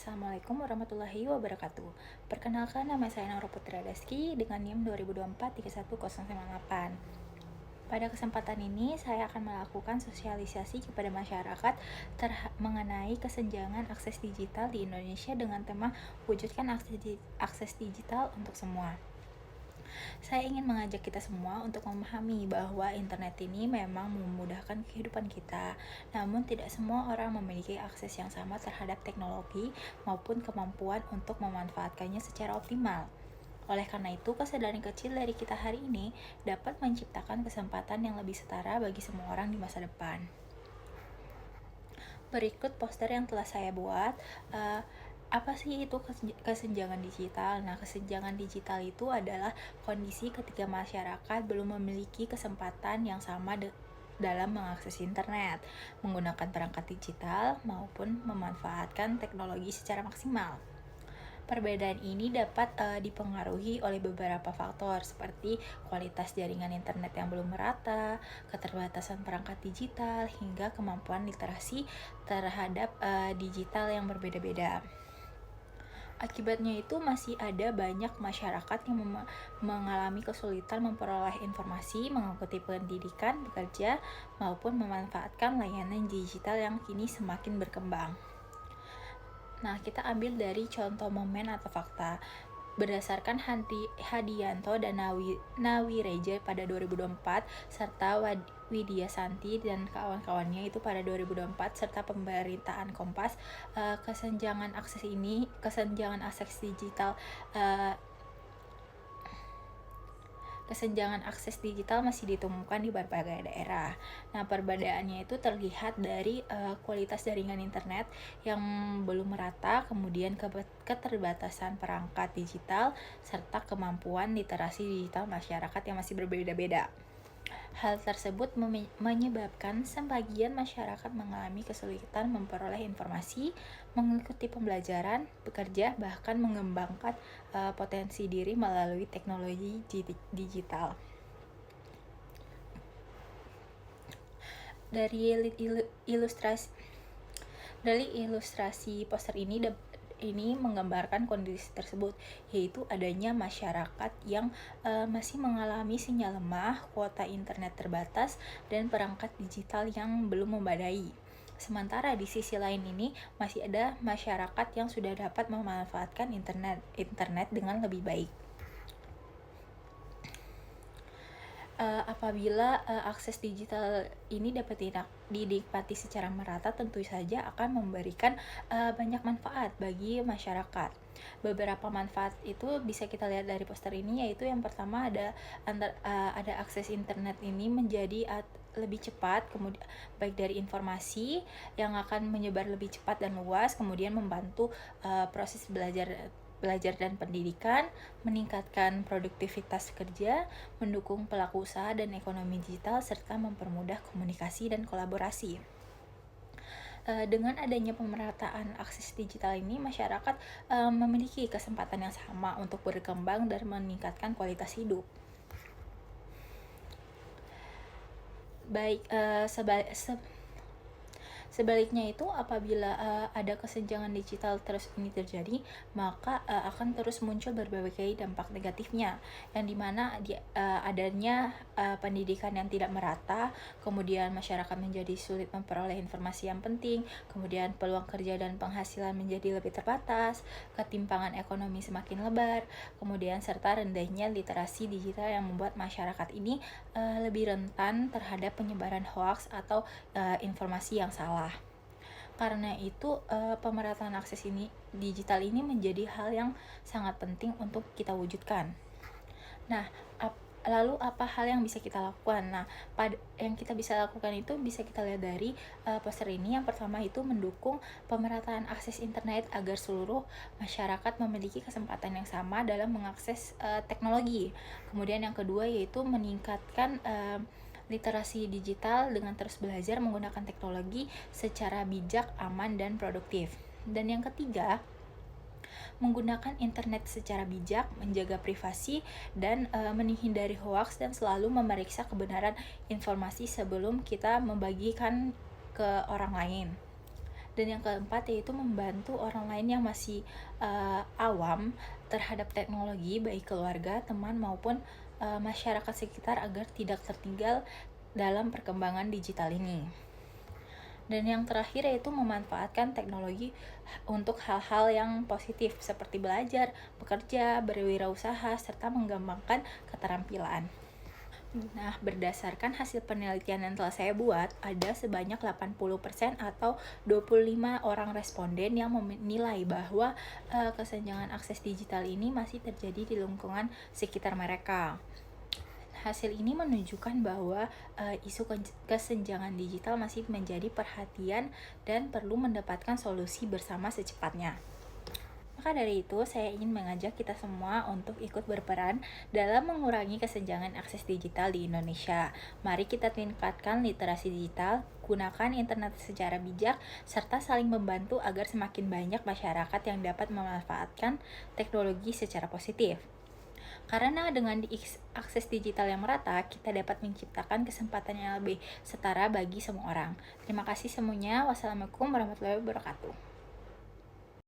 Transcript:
Assalamualaikum warahmatullahi wabarakatuh. Perkenalkan, nama saya Naura Putri Reski dengan NIM 2024-31098. Pada kesempatan ini, saya akan melakukan sosialisasi kepada masyarakat mengenai kesenjangan akses digital di Indonesia dengan tema wujudkan akses digital untuk semua. Saya ingin mengajak kita semua untuk memahami bahwa internet ini memang memudahkan kehidupan kita, namun tidak semua orang memiliki akses yang sama terhadap teknologi maupun kemampuan untuk memanfaatkannya secara optimal. Oleh karena itu, kesadaran kecil dari kita hari ini dapat menciptakan kesempatan yang lebih setara bagi semua orang di masa depan. Berikut poster yang telah saya buat. Apa sih itu kesenjangan digital? Nah, kesenjangan digital itu adalah kondisi ketika masyarakat belum memiliki kesempatan yang sama dalam mengakses internet, menggunakan perangkat digital, maupun memanfaatkan teknologi secara maksimal. Perbedaan ini dapat dipengaruhi oleh beberapa faktor seperti kualitas jaringan internet yang belum merata, keterbatasan perangkat digital, hingga kemampuan literasi terhadap digital yang berbeda-beda. Akibatnya itu masih ada banyak masyarakat yang mengalami kesulitan memperoleh informasi, mengikuti pendidikan, bekerja, maupun memanfaatkan layanan digital yang kini semakin berkembang. Nah, kita ambil dari contoh momen atau fakta. Berdasarkan Hadianto dan Nawireja pada 2024 serta Widya Santi dan kawan-kawannya itu pada 2024 serta pemberitaan Kompas, kesenjangan akses digital kesenjangan akses digital masih ditemukan di berbagai daerah. Nah, perbedaannya itu terlihat dari kualitas jaringan internet yang belum merata, kemudian keterbatasan perangkat digital, serta kemampuan literasi digital masyarakat yang masih berbeda-beda. Hal tersebut menyebabkan sebagian masyarakat mengalami kesulitan memperoleh informasi, mengikuti pembelajaran, bekerja, bahkan mengembangkan potensi diri melalui teknologi digital. Dari ilustrasi poster ini menggambarkan kondisi tersebut, yaitu adanya masyarakat yang masih mengalami sinyal lemah, kuota internet terbatas, dan perangkat digital yang belum memadai. Sementara di sisi lain ini masih ada masyarakat yang sudah dapat memanfaatkan internet dengan lebih baik. Apabila akses digital ini dapat dinikmati secara merata, tentu saja akan memberikan banyak manfaat bagi masyarakat. Beberapa manfaat itu bisa kita lihat dari poster ini, yaitu yang pertama ada akses internet ini menjadi lebih cepat, kemudian baik dari informasi yang akan menyebar lebih cepat dan luas, kemudian membantu proses belajar dan pendidikan, meningkatkan produktivitas kerja, mendukung pelaku usaha dan ekonomi digital, serta mempermudah komunikasi dan kolaborasi. Dengan adanya pemerataan akses digital ini, masyarakat memiliki kesempatan yang sama untuk berkembang dan meningkatkan kualitas hidup. Sebaliknya itu, apabila ada kesenjangan digital terus ini terjadi, maka akan terus muncul berbagai dampak negatifnya, yang dimana adanya pendidikan yang tidak merata, kemudian masyarakat menjadi sulit memperoleh informasi yang penting, kemudian peluang kerja dan penghasilan menjadi lebih terbatas, ketimpangan ekonomi semakin lebar, kemudian serta rendahnya literasi digital yang membuat masyarakat ini lebih rentan terhadap penyebaran hoaks atau informasi yang salah. Karena itu, pemerataan akses digital ini menjadi hal yang sangat penting untuk kita wujudkan. Nah, lalu apa hal yang bisa kita lakukan? Nah, yang kita bisa lakukan itu bisa kita lihat dari poster ini. Yang pertama itu mendukung pemerataan akses internet agar seluruh masyarakat memiliki kesempatan yang sama dalam mengakses teknologi. Kemudian yang kedua yaitu meningkatkan literasi digital dengan terus belajar menggunakan teknologi secara bijak, aman, dan produktif. Dan yang ketiga, menggunakan internet secara bijak, menjaga privasi, dan menghindari hoaks, dan selalu memeriksa kebenaran informasi sebelum kita membagikan ke orang lain. Dan yang keempat yaitu membantu orang lain yang masih awam terhadap teknologi, baik keluarga, teman maupun masyarakat sekitar agar tidak tertinggal dalam perkembangan digital ini. Dan yang terakhir yaitu memanfaatkan teknologi untuk hal-hal yang positif seperti belajar, bekerja, berwirausaha, serta mengembangkan keterampilan. Nah, berdasarkan hasil penelitian yang telah saya buat, ada sebanyak 80% atau 25 orang responden yang menilai bahwa kesenjangan akses digital ini masih terjadi di lingkungan sekitar mereka. Hasil ini menunjukkan bahwa isu kesenjangan digital masih menjadi perhatian dan perlu mendapatkan solusi bersama secepatnya. Maka dari itu, saya ingin mengajak kita semua untuk ikut berperan dalam mengurangi kesenjangan akses digital di Indonesia. Mari kita tingkatkan literasi digital, gunakan internet secara bijak, serta saling membantu agar semakin banyak masyarakat yang dapat memanfaatkan teknologi secara positif. Karena dengan akses digital yang merata, kita dapat menciptakan kesempatan yang lebih setara bagi semua orang. Terima kasih semuanya. Wassalamualaikum warahmatullahi wabarakatuh.